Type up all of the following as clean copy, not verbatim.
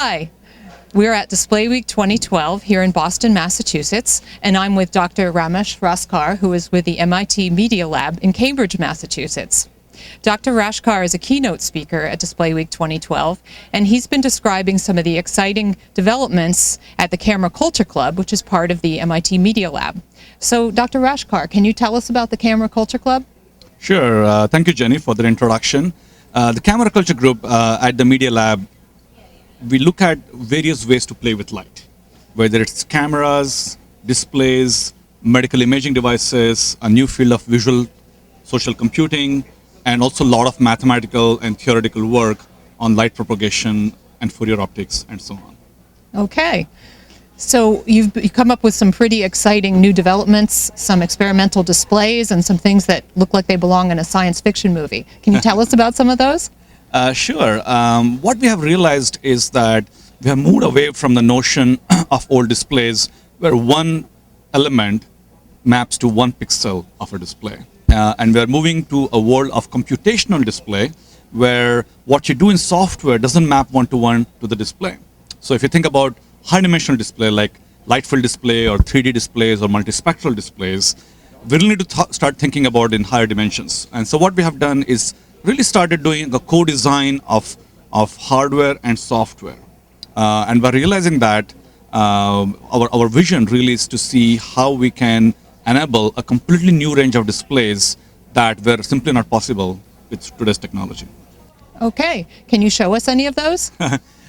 Hi, we're at Display Week 2012 here in Boston, Massachusetts, and I'm with Dr. Raskar, who is with the MIT Media Lab in Cambridge, Massachusetts. Dr. Raskar is a keynote speaker at Display Week 2012, and he's been describing some of the exciting developments at the Camera Culture Club, which is part of the MIT Media Lab. So, Dr. Raskar, can you tell us about the Camera Culture Club? Sure. Thank you, Jenny, for the introduction. The Camera Culture Group at the Media Lab, we look at various ways to play with light, whether it's cameras, displays, medical imaging devices, a new field of visual social computing, and also a lot of mathematical and theoretical work on light propagation and Fourier optics and so on. Okay. So you've come up with some pretty exciting new developments, some experimental displays, and some things that look like they belong in a science fiction movie. Can you tell us about some of those? Sure. What we have realized is that we have moved away from the notion of old displays where one element maps to one pixel of a display. And we are moving to a world of computational display where what you do in software doesn't map one-to-one to the display. So if you think about high-dimensional display like light-field display or 3D displays or multispectral displays, we really need to start thinking about it in higher dimensions. And so what we have done is really started doing a co-design of hardware and software. And by realizing that, our vision really is to see how we can enable a completely new range of displays that were simply not possible with today's technology. Okay. Can you show us any of those?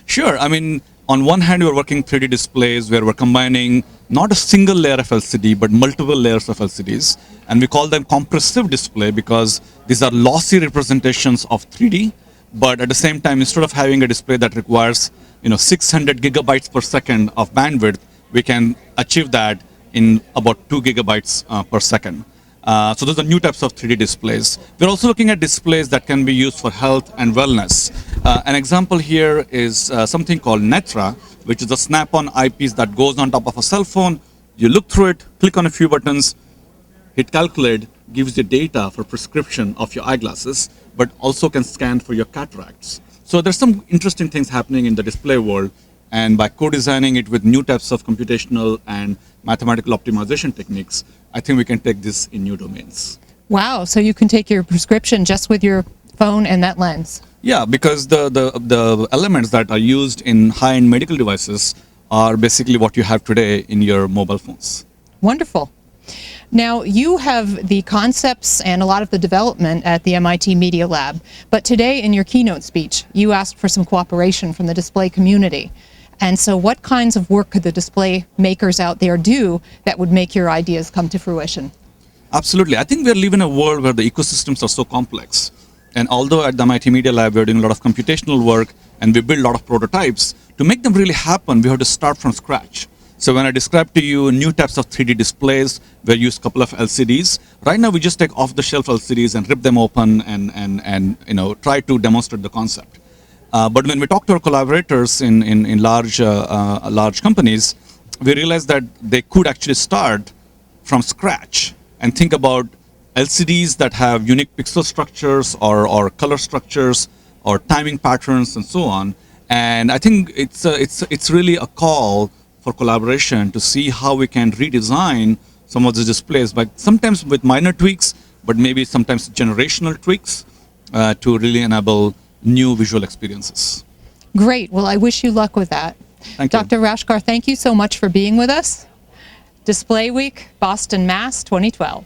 Sure. I mean, on one hand, we're working 3D displays where we're combining not a single layer of LCD, but multiple layers of LCDs. And we call them compressive display because these are lossy representations of 3D. But at the same time, instead of having a display that requires 600 gigabytes per second of bandwidth, we can achieve that in about 2 gigabytes per second. So those are new types of 3D displays. We're also looking at displays that can be used for health and wellness. An example here is something called Netra, which is a snap-on eyepiece that goes on top of a cell phone. You look through it, click on a few buttons, hit calculate, gives you data for prescription of your eyeglasses, but also can scan for your cataracts. So there's some interesting things happening in the display world, and by co-designing it with new types of computational and mathematical optimization techniques, I think we can take this in new domains. Wow, so you can take your prescription just with your phone and that lens. Yeah, because the elements that are used in high-end medical devices are basically what you have today in your mobile phones. Wonderful. Now, you have the concepts and a lot of the development at the MIT Media Lab, but today in your keynote speech, you asked for some cooperation from the display community. And so what kinds of work could the display makers out there do that would make your ideas come to fruition? Absolutely. I think we live in a world where the ecosystems are so complex. And although at the MIT Media Lab, we're doing a lot of computational work and we build a lot of prototypes, to make them really happen, we have to start from scratch. So when I described to you new types of 3D displays, we use a couple of LCDs. Right now, we just take off-the-shelf LCDs and rip them open and try to demonstrate the concept. But when we talk to our collaborators in large companies, we realize that they could actually start from scratch and think about LCDs that have unique pixel structures or color structures or timing patterns and so on. And I think it's really a call for collaboration to see how we can redesign some of the displays, but sometimes with minor tweaks, but maybe sometimes generational tweaks to really enable new visual experiences. Great. Well, I wish you luck with that. Thank you. Dr. Raskar, thank you so much for being with us. Display Week, Boston, Mass. 2012.